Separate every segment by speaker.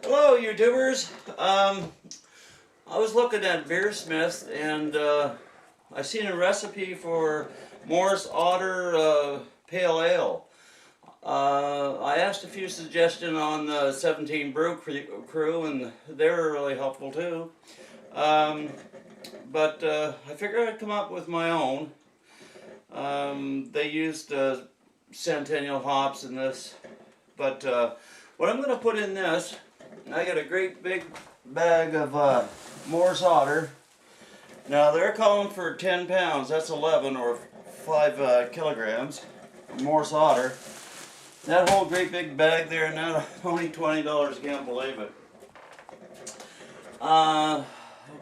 Speaker 1: Hello, YouTubers. I was looking at beer smiths and I seen a recipe for Morris Otter Pale Ale. I asked a few suggestions on the 17 Brew crew, and they were really helpful too. But I figured I'd come up with my own. They used Centennial hops in this, but what I'm going to put in this, I got a great big bag of Morris Otter. Now they're calling for 10 pounds, that's 11 or 5 kilograms of Morris Otter. That whole great big bag there, now only $20, you can't believe it.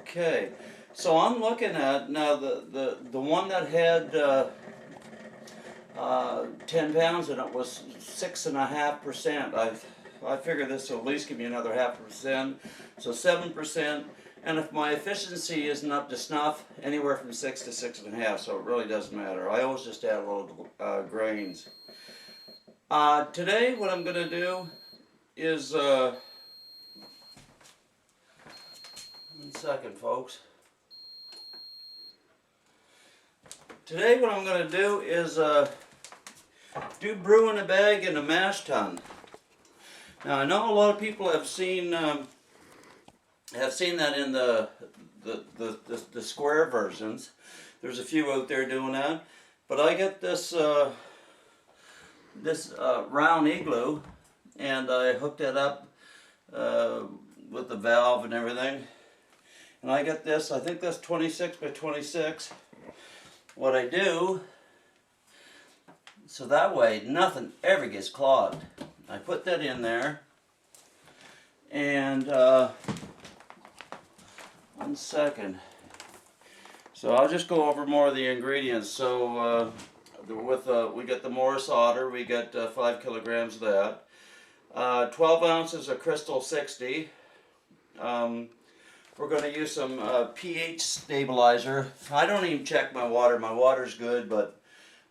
Speaker 1: Okay, so I'm looking at, now the one that had 10 pounds in it was 6.5%. I figure this will at least give me another 0.5%, so 7%. And if my efficiency isn't up to snuff, anywhere from 6 to 6.5, so it really doesn't matter. I always just add a little grains. Today, what I'm going to do is, 1 second, folks. Today, what I'm going to do is do brew in a bag in a mash tun. Now I know a lot of people have seen that in the square versions. There's a few out there doing that, but I get this round igloo, and I hooked it up with the valve and everything. And I get this. I think that's 26 by 26. What I do, so that way nothing ever gets clogged. I put that in there, and 1 second. So I'll just go over more of the ingredients. So we get the Morris Otter, we get 5 kilograms of that, 12 ounces of Crystal 60. We're going to use some pH stabilizer. I don't even check my water. My water's good, but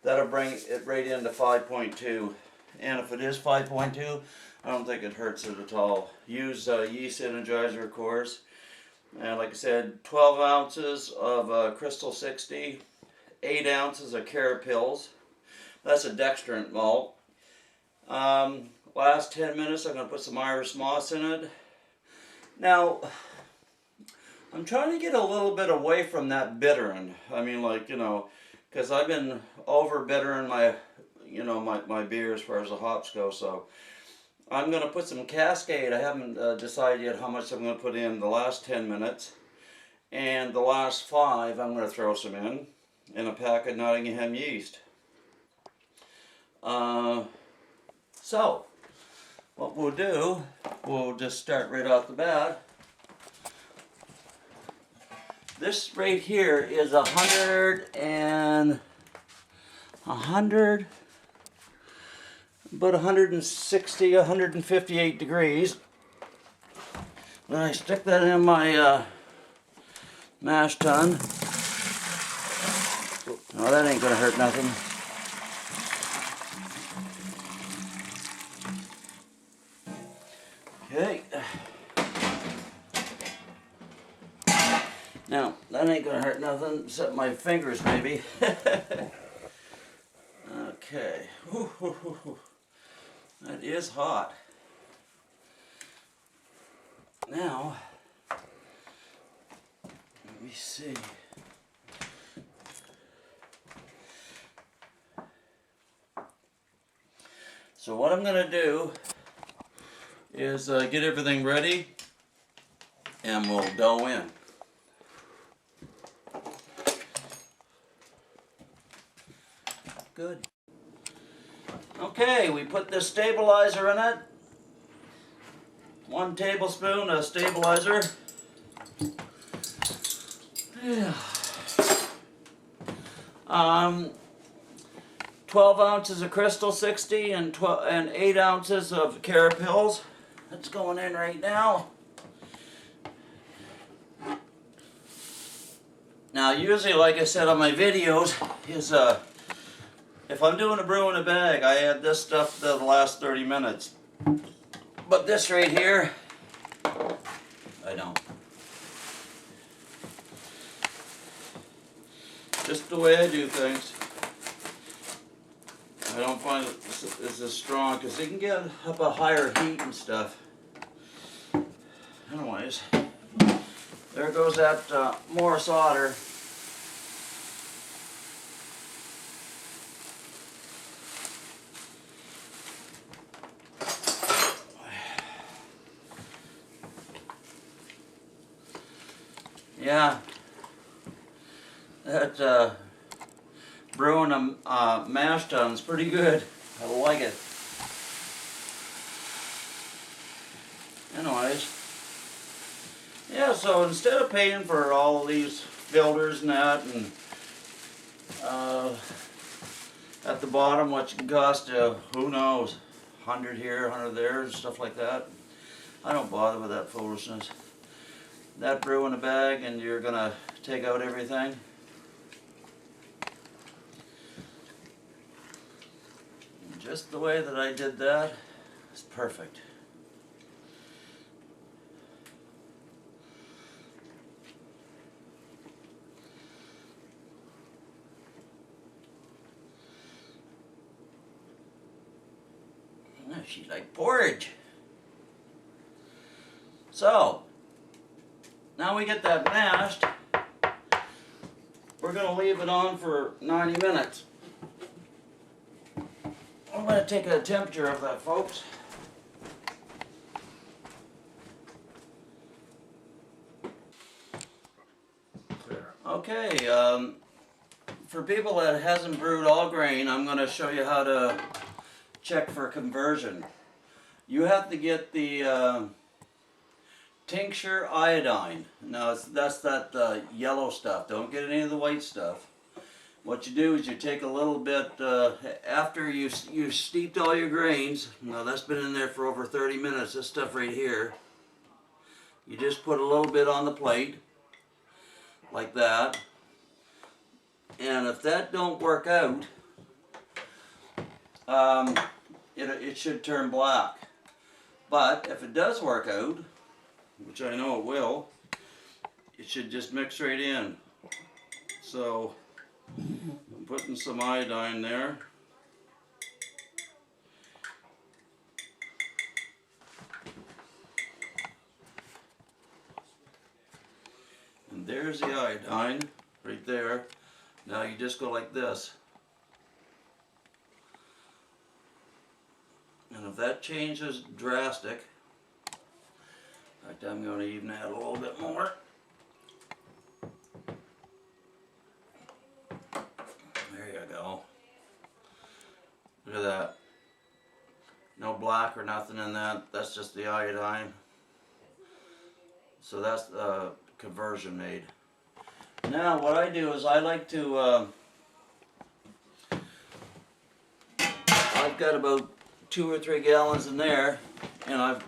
Speaker 1: that'll bring it right into 5.2. And if it is 5.2, I don't think it hurts it at all. Use yeast energizer, of course. And like I said, 12 ounces of Crystal 60, 8 ounces of Carapils. That's a dextrant malt. Last 10 minutes, I'm going to put some Irish moss in it. Now, I'm trying to get a little bit away from that bittering. I mean, like, you know, because I've been over bittering my beer as far as the hops go. So I'm going to put some Cascade. I haven't decided yet how much I'm going to put in the last 10 minutes. And the last 5 I'm going to throw some in a pack of Nottingham yeast. So what we'll do, we'll just start right off the bat. This right here is 160, 158 degrees. Then I stick that in my mash tun. Oh, that ain't gonna hurt nothing. Okay. Now, that ain't gonna hurt nothing, except my fingers maybe. Okay. That is hot. Now, let me see. So what I'm gonna do is get everything ready, and we'll dough in. Good. Okay, we put this stabilizer in it. 1 tablespoon of stabilizer. Yeah. 12 ounces of Crystal 60 and 8 ounces of Carapils. That's going in right now. Now, usually, like I said on my videos, is if I'm doing a brew in a bag, I add this stuff to the last 30 minutes. But this right here I don't. Just the way I do things. I don't find it's as strong because it can get up a higher heat and stuff. Anyways, there goes that Morris Otter. Yeah, that brewing a mash tun's pretty good. I like it. Anyways, yeah, so instead of paying for all of these filters and that, and at the bottom what you can cost, who knows, 100 here, 100 there, and stuff like that, I don't bother with that foolishness. That brew in a bag and you're gonna take out everything. And just the way that I did that is perfect. She's like porridge. So now we get that mashed. We're going to leave it on for 90 minutes. I'm going to take a temperature of that, folks. Okay, for people that hasn't brewed all grain, I'm going to show you how to check for conversion. You have to get the tincture iodine. Now that's that yellow stuff. Don't get any of the white stuff. What you do is you take a little bit after you steeped all your grains. Now that's been in there for over 30 minutes. This stuff right here. You just put a little bit on the plate like that. And if that don't work out, it should turn black. But if it does work out, which I know it will, it should just mix right in. So I'm putting some iodine there. And there's the iodine right there. Now you just go like this. And if that changes drastic, in fact, I'm going to even add a little bit more. There you go. Look at that. No black or nothing in that. That's just the iodine. So that's the conversion made. Now what I do is I like to, I've got about 2 or 3 gallons in there, and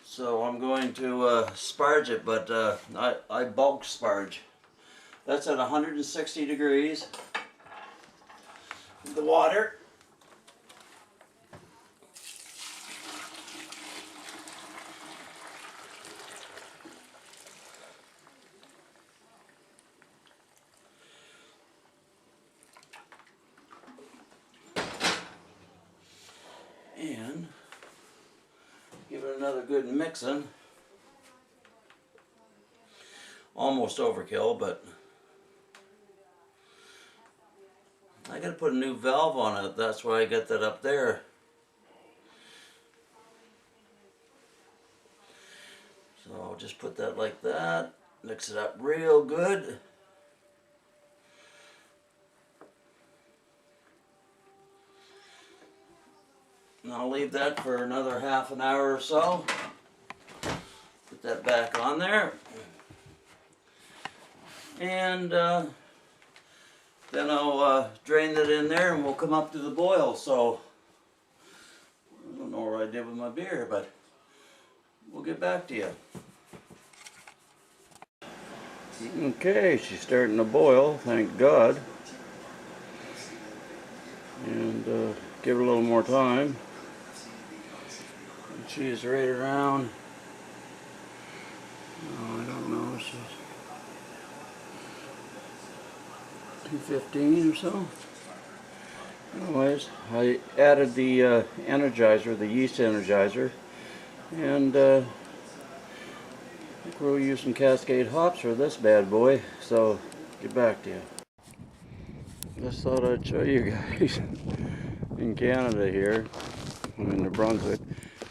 Speaker 1: so I'm going to sparge it, but I bulk sparge. That's at 160 degrees. The water. And give it another good mixing. Almost overkill, but I gotta put a new valve on it. That's why I got that up there. So I'll just put that like that, mix it up real good. And I'll leave that for another half an hour or so. Put that back on there. And then I'll drain that in there and we'll come up to the boil. So, I don't know what I did with my beer, but we'll get back to you. Okay, she's starting to boil, thank God. And give it a little more time. She's right around, oh, I don't know, she's 215 or so. Anyways, I added the energizer, the yeast energizer, and I think we're using Cascade hops for this bad boy, so get back to you. Just thought I'd show you guys in Canada here, I'm in New Brunswick.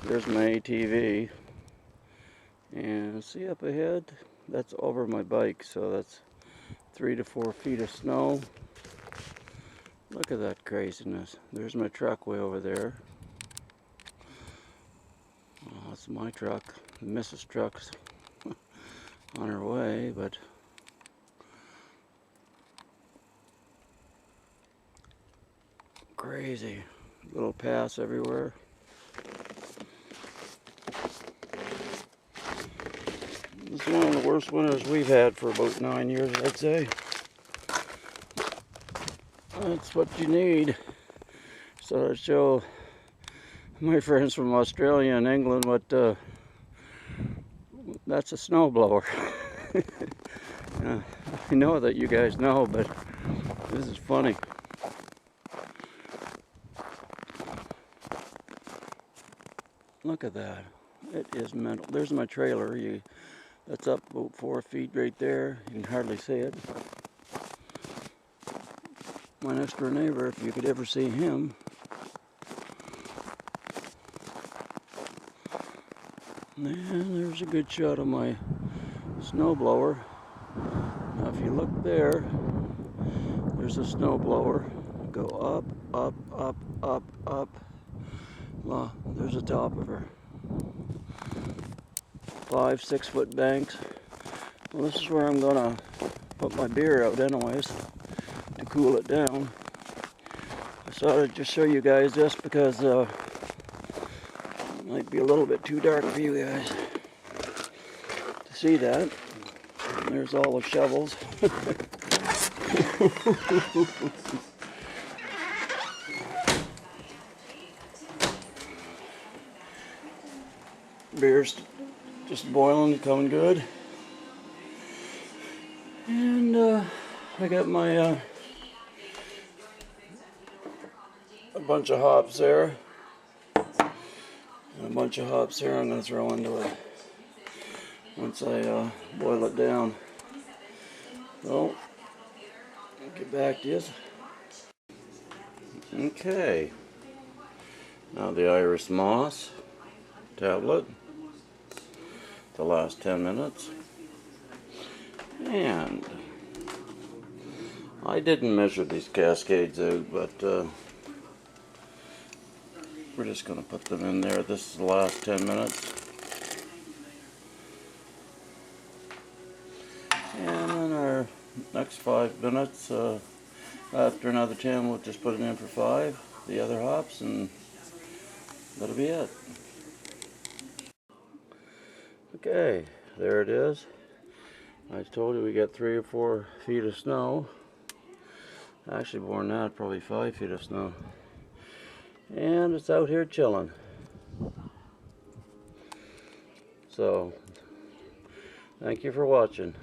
Speaker 1: There's my ATV, and see up ahead, that's over my bike, so that's 3 to 4 feet of snow. Look at that craziness. There's my truck way over there. Oh, that's my truck. Mrs. Truck's on her way, but crazy. Little paths everywhere. This is one of the worst winters we've had for about 9 years, I'd say. That's what you need. So to show my friends from Australia and England what that's a snowblower. I know that you guys know, but this is funny. Look at that. It is mental. There's my trailer. That's up about 4 feet right there. You can hardly see it. My next door neighbor, if you could ever see him. And there's a good shot of my snowblower. Now if you look there, there's a snowblower. Go up, up, up, up, up. Well, there's the top of her. 5-6 foot banks. Well, this is where I'm gonna put my beer out anyways, to cool it down. I thought I'd just show you guys this because it might be a little bit too dark for you guys to see that. And there's all the shovels. Beer's just boiling, coming good. And I got my a bunch of hops there. And a bunch of hops here I'm going to throw into it once I boil it down. So, I'll get back to you. Okay. Now the Iris Moss tablet. The last 10 minutes. And I didn't measure these cascades out, but we're just going to put them in there. This is the last 10 minutes. And then our next 5 minutes, after another 10, we'll just put it in for 5, the other hops, and that'll be it. Okay, there it is. I told you we got 3 or 4 feet of snow. Actually more than that, probably 5 feet of snow. And it's out here chilling. So, thank you for watching.